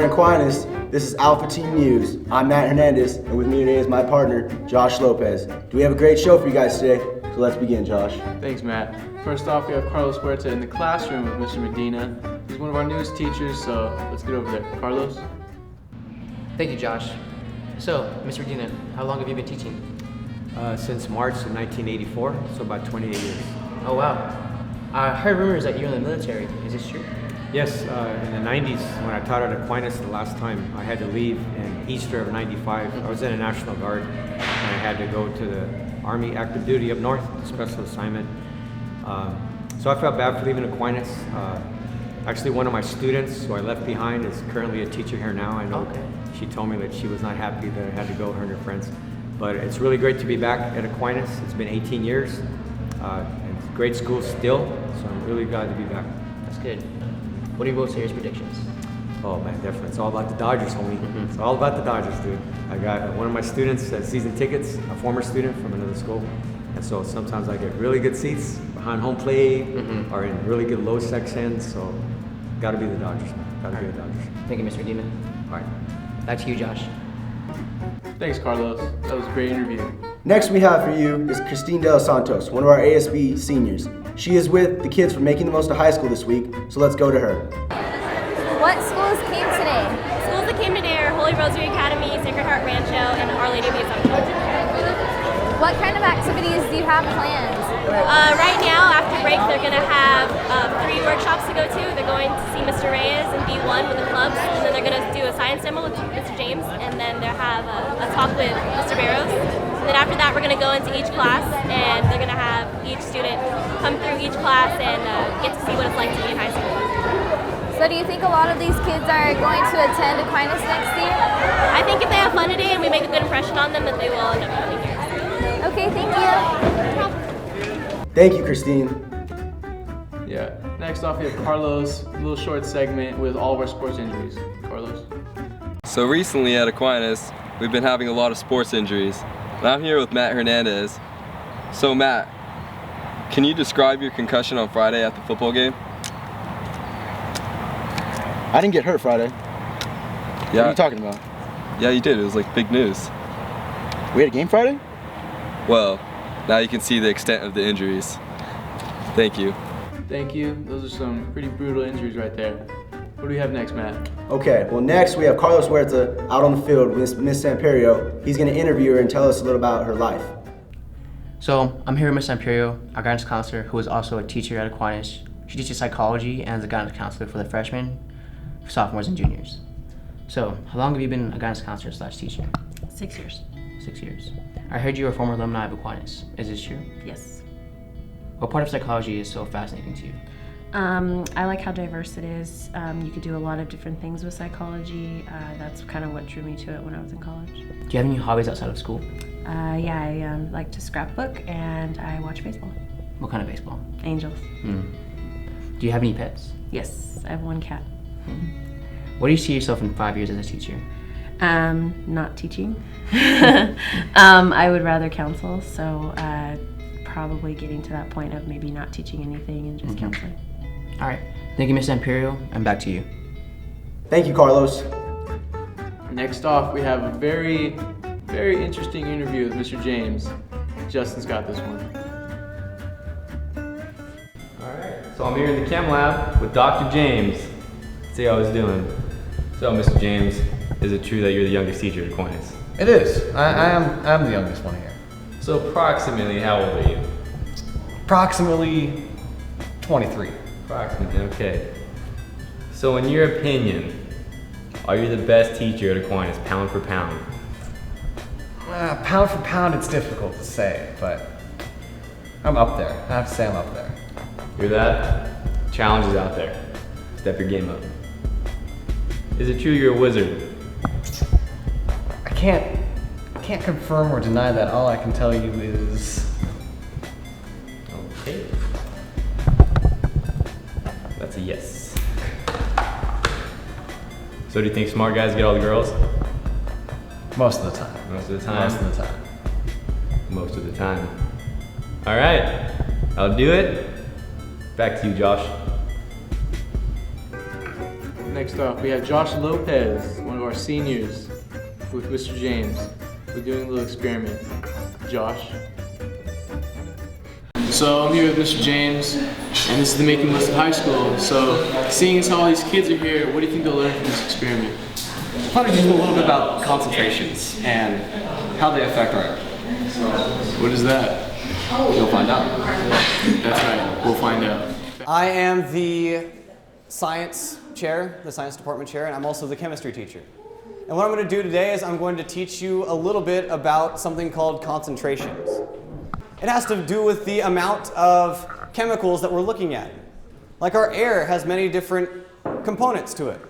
morning, Aquinas. This is Alpha Team News. I'm Matt Hernandez, and with me today is my partner, Josh Lopez. Do we have a great show for you guys today? So let's begin, Josh. Thanks, Matt. First off, we have Carlos Huerta in the classroom with Mr. Medina. He's one of our newest teachers, so let's get over there. Carlos? Thank you, Josh. So, Mr. Medina, how long have you been teaching? Since March of 1984, so about 28 years. Oh, wow. I heard rumors that you're in the military. Is this true? Yes, in the 90s, when I taught at Aquinas the last time, I had to leave in Easter of 95. I was in the National Guard, and I had to go to the Army active duty up north, special assignment. So I felt bad for leaving Aquinas. Actually, one of my students who I left behind is currently a teacher here now. I know she told me that she was not happy that I had to go, her and her friends. But it's really great to be back at Aquinas. It's been 18 years. It's a great school still, so I'm really glad to be back. That's good. What are your World Series predictions? Oh man, definitely. It's all about the Dodgers, homie. It's all about the Dodgers, dude. I got one of my students has season tickets, a former student from another school. And so sometimes I get really good seats behind home plate or in really good low sections. So gotta be the Dodgers, man. Gotta be the Dodgers. Thank you, Mr. Medina. All right. Back to you, Josh. Thanks, Carlos. That was a great interview. Next we have for you is Christine De Los Santos, one of our ASB seniors. She is with the kids for Making the Most of High School this week, so let's go to her. What schools came today? Schools that came today are Holy Rosary Academy, Sacred Heart Rancho, and Our Lady of the Assumption. What kind of activities do you have planned? Right now, after break, they're going to have 3 workshops to go to. They're going to see Mr. Reyes and B1 with the clubs, and then they're going to do a science demo with Mr. James, and then they'll have a talk with Mr. Barrows. And then after that, we're going to go into each class, and they're going to have each student come through each class and get to see what it's like to be in high school. So do you think a lot of these kids are going to attend Aquinas next year? I think if they have fun today and we make a good impression on them, that they will end up coming here. Okay, thank you. Thank you, Christine. Yeah. Next off, we have Carlos, a little short segment with all of our sports injuries. Carlos? So recently at Aquinas, we've been having a lot of sports injuries. And I'm here with Matt Hernandez. So Matt, can you describe your concussion on Friday at the football game? I didn't get hurt Friday. Yeah. What are you talking about? Yeah, you did. It was like big news. We had a game Friday? Well, now you can see the extent of the injuries. Thank you. Thank you. Those are some pretty brutal injuries right there. What do we have next, Matt? Okay, well next we have Carlos Huerta out on the field with Miss Samperio. He's going to interview her and tell us a little about her life. So, I'm here with Ms. Samperio, our guidance counselor, who is also a teacher at Aquinas. She teaches psychology and is a guidance counselor for the freshmen, sophomores, and juniors. So, how long have you been a guidance counselor / teacher? 6 years. 6 years. I heard you were a former alumni of Aquinas. Is this true? Yes. What part of psychology is so fascinating to you? I like how diverse it is. You could do a lot of different things with psychology. That's kind of what drew me to it when I was in college. Do you have any hobbies outside of school? Yeah, I like to scrapbook and I watch baseball. What kind of baseball? Angels. Do you have any pets? Yes, I have 1 cat. What do you see yourself in 5 years as a teacher? Not teaching. I would rather counsel, so probably getting to that point of maybe not teaching anything and just counseling. All right. Thank you, Ms. Imperial, and back to you. Thank you, Carlos. Next off, we have a very, very interesting interview with Mr. James. Justin's got this one. Alright, so I'm here in the chem lab with Dr. James. Let's see how he's doing. So, Mr. James, is it true that you're the youngest teacher at Aquinas? It is. I'm the youngest one here. So, approximately, how old are you? Approximately 23. Approximately, okay. So, in your opinion, are you the best teacher at Aquinas, pound for pound? Pound for pound, it's difficult to say, but I'm up there. I have to say I'm up there. Hear that? Challenge is out there. Step your game up. Is it true you're a wizard? I can't confirm or deny that. All I can tell you is... Okay. That's a yes. So do you think smart guys get all the girls? Most of the time. Most of the time? Most of the time. Most of the time. All right, I'll do it. Back to you, Josh. Next off, we have Josh Lopez, one of our seniors, with Mr. James. We're doing a little experiment. Josh. So I'm here with Mr. James, and this is the making list of high school. So seeing as how all these kids are here, what do you think they'll learn from this experiment? I thought I'd just a little bit about concentrations and how they affect our. What is that? You'll find out. That's right, we'll find out. I am the science chair, the science department chair, and I'm also the chemistry teacher. And what I'm going to do today is I'm going to teach you a little bit about something called concentrations. It has to do with the amount of chemicals that we're looking at. Like our air has many different components to it.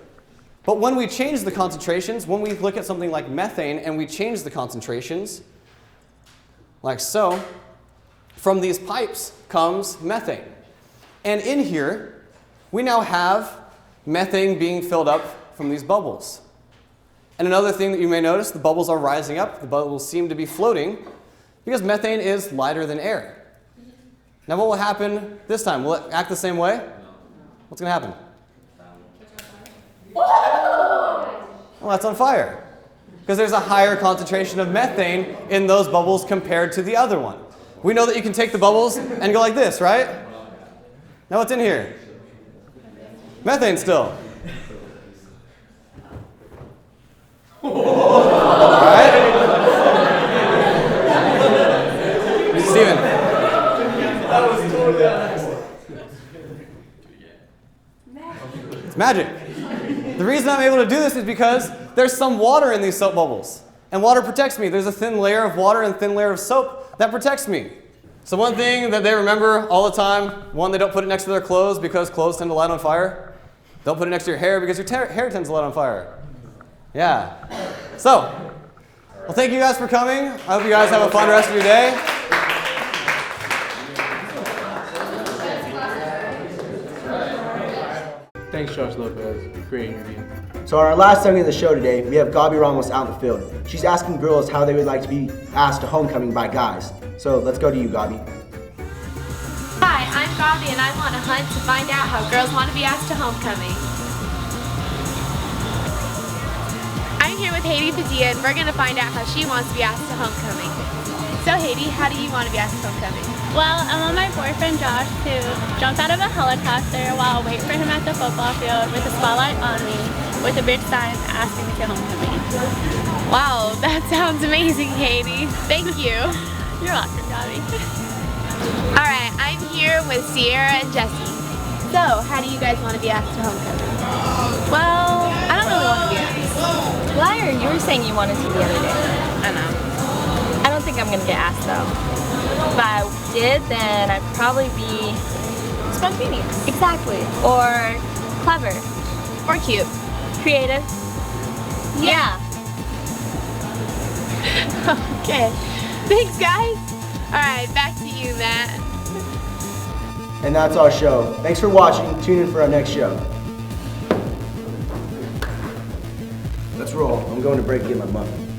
But when we change the concentrations, when we look at something like methane and we change the concentrations, like so, from these pipes comes methane. And in here, we now have methane being filled up from these bubbles. And another thing that you may notice, the bubbles are rising up, the bubbles seem to be floating, because methane is lighter than air. Now what will happen this time? Will it act the same way? What's going to happen? Well, that's on fire. Because there's a higher concentration of methane in those bubbles compared to the other one. We know that you can take the bubbles and go like this, right? Now what's in here? Methane still. All right? Steven. It's magic. The reason I'm able to do this is because there's some water in these soap bubbles. And water protects me. There's a thin layer of water and thin layer of soap that protects me. So one thing that they remember all the time, one, they don't put it next to their clothes because clothes tend to light on fire. Don't put it next to your hair because your hair tends to light on fire. Yeah. So, well, thank you guys for coming. I hope you guys have a fun rest of your day. Thanks, Josh Lopez. Great interview. So on our last segment of the show today, we have Gabi Ramos out in the field. She's asking girls how they would like to be asked to homecoming by guys. So let's go to you, Gabi. Hi, I'm Gabi and I'm on a hunt to find out how girls want to be asked to homecoming. I'm here with Haiti Padilla and we're going to find out how she wants to be asked to homecoming. So Haiti, how do you want to be asked to homecoming? Well, I want my boyfriend Josh to jump out of a helicopter while I wait for him at the football field with a spotlight on me with a big sign asking me to homecoming. Wow, that sounds amazing, Haiti. Thank you. You're welcome, Gabi. Alright, I'm here with Sierra and Jesse. So, how do you guys want to be asked to homecoming? Well, I don't really want to be asked. Liar, you were saying you wanted to the other day. I know. I don't think I'm going to get asked though. If I did, then I'd probably be Spontaneous. exactly, or clever, Or cute. creative. Yeah. Okay. Thanks, guys. Alright, back to you, Matt. And that's our show. Thanks for watching. Tune in for our next show. Let's roll. I'm going to break and get my muffin.